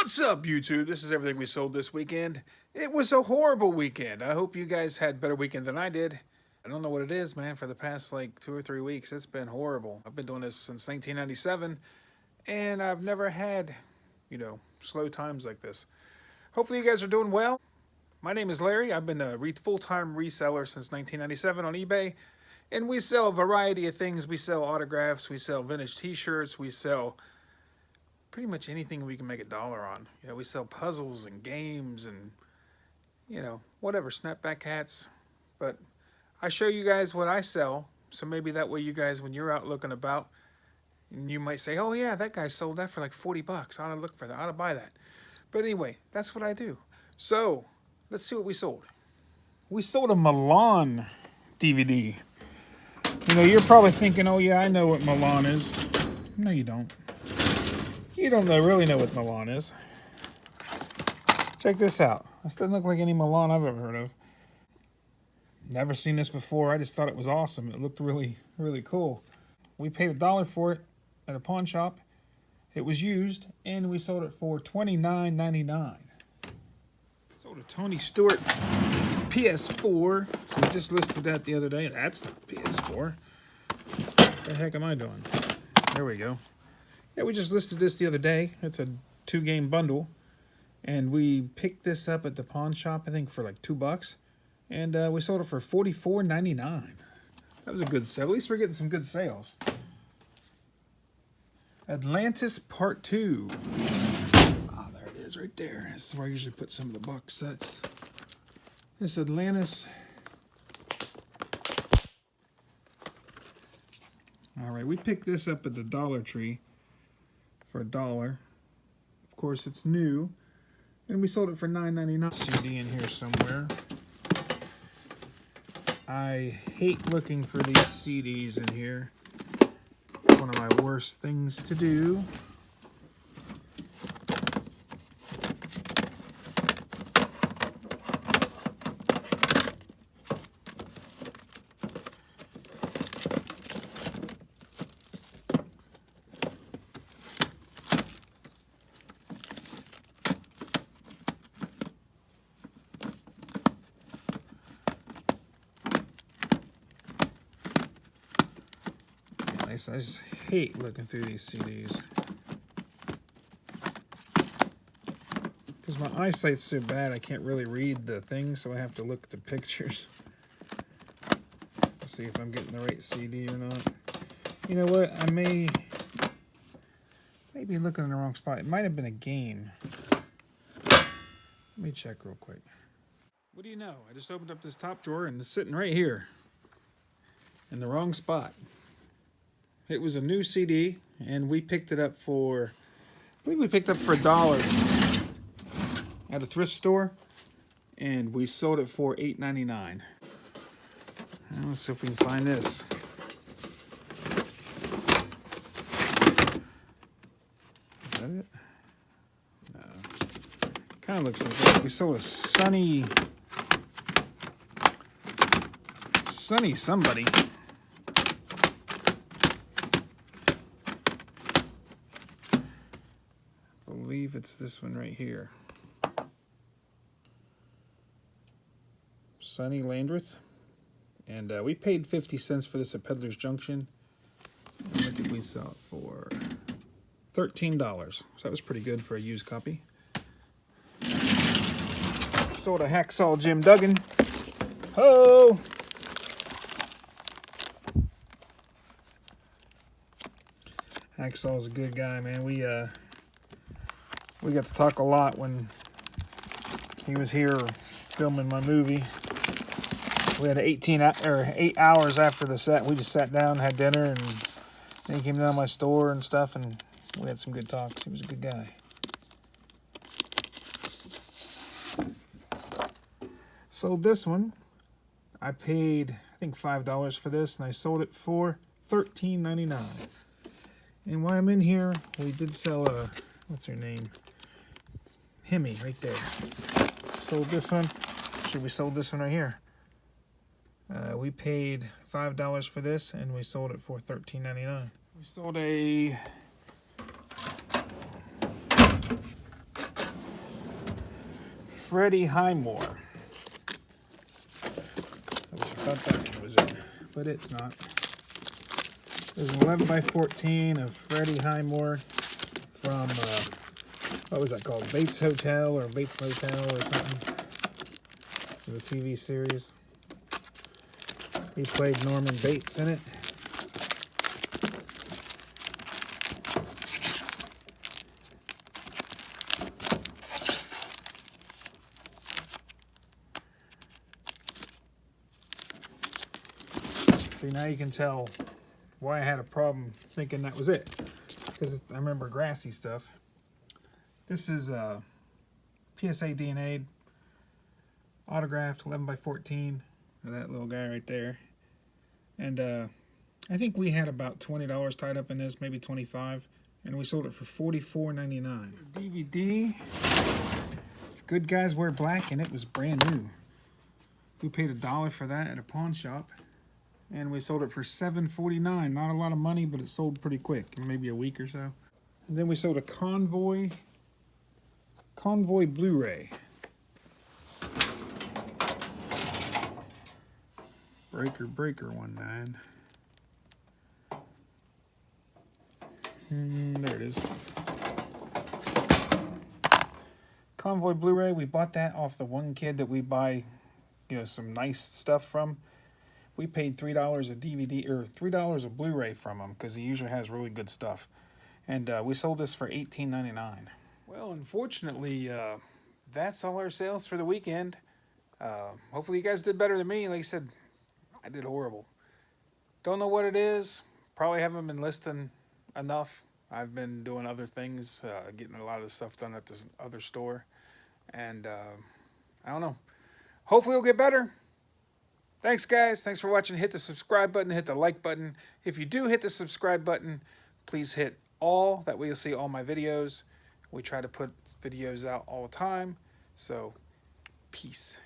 What's up, YouTube? This is everything we sold this weekend. It was a horrible weekend. I hope you guys had a better weekend than I did. I don't know what it is, man. For the past like 2 or 3 weeks, it's been horrible. I've been doing this since 1997, and I've never had, slow times like this. Hopefully you guys are doing well. My name is Larry. I've been a full-time reseller since 1997 on eBay, and we sell a variety of things. We sell autographs, we sell vintage t-shirts, we sell pretty much anything we can make $1 on. We sell puzzles and games and, whatever, snapback hats. But I show you guys what I sell, so maybe that way you guys, when you're out looking about, and you might say, oh yeah, that guy sold that for like 40 bucks. I ought to look for that. I ought to buy that. But anyway, that's what I do. So let's see what we sold. We sold a Milan DVD. You're probably thinking, oh yeah, I know what Milan is. No, you don't. You don't really know what Milan is. Check this out. This doesn't look like any Milan I've ever heard of. Never seen this before. I just thought it was awesome. It looked really, really cool. We paid $1 for it at a pawn shop. It was used, and we sold it for $29.99. Sold a Tony Stewart PS4. We just listed that the other day. That's not PS4. What the heck am I doing? There we go. Yeah, we just listed this the other day. It's a 2-game bundle. And we picked this up at the pawn shop, I think, for like $2. And we sold it for $44.99. That was a good sale. At least we're getting some good sales. Atlantis Part 2. Ah, there it is right there. This is where I usually put some of the box sets. This Atlantis. All right, we picked this up at the Dollar Tree for $1. Of course, it's new. And we sold it for $9.99. CD in here somewhere. I hate looking for these CDs in here. It's one of my worst things to do. I just hate looking through these CDs because my eyesight's so bad I can't really read the things, so I have to look at the pictures. See if I'm getting the right CD or not. You know what? I may be looking in the wrong spot. It might have been a game. Let me check real quick. What do you know? I just opened up this top drawer and it's sitting right here in the wrong spot. It was a new CD, and we picked it up for, I believe we picked it up for $1 at a thrift store, and we sold it for $8.99. Let's see if we can find this. Is that it? No. Kind of looks like that. We sold a Sunny somebody. I believe it's this one right here. Sunny Landreth. And we paid 50 cents for this at Peddler's Junction. And what did we sell it for? $13. So that was pretty good for a used copy. Sold a Hacksaw Jim Duggan. Ho! Hacksaw's a good guy, man. We got to talk a lot when he was here filming my movie. We had 8 hours after the set. We just sat down, had dinner, and then he came down to my store and stuff, and we had some good talks. He was a good guy. So this one, I paid, I think, $5 for this, and I sold it for $13.99. And while I'm in here, we did sell a, what's her name? Hemi, right there. Sold this one. Actually, we sold this one right here. We paid $5 for this, and we sold it for $13.99. We sold a Freddie Highmore. I thought that one was it, but it's not. There's an 11 by 14 of Freddie Highmore from, what was that called? Bates Hotel or Bates Motel or something. The TV series. He played Norman Bates in it. See, now you can tell why I had a problem thinking that was it. Because I remember grassy stuff. This is PSA DNA autographed 11 by 14 of that little guy right there. And I think we had about $20 tied up in this, maybe 25, and we sold it for $44.99. DVD, Good Guys Wear Black, and it was brand new. We paid $1 for that at a pawn shop, and we sold it for $7.49. Not a lot of money, but it sold pretty quick, maybe a week or so. And then we sold a Convoy Blu-ray. Breaker 19. There it is. Convoy Blu-ray. We bought that off the one kid that we buy, some nice stuff from. We paid $3 a DVD or $3 a Blu-ray from him because he usually has really good stuff. And we sold this for $18.99. Well, unfortunately, that's all our sales for the weekend. Hopefully you guys did better than me. Like I said, I did horrible. Don't know what it is. Probably haven't been listing enough. I've been doing other things, getting a lot of stuff done at this other store. And I don't know. Hopefully it'll get better. Thanks, guys. Thanks for watching. Hit the subscribe button. Hit the like button. If you do hit the subscribe button, please hit all. That way you'll see all my videos. We try to put videos out all the time. So, peace.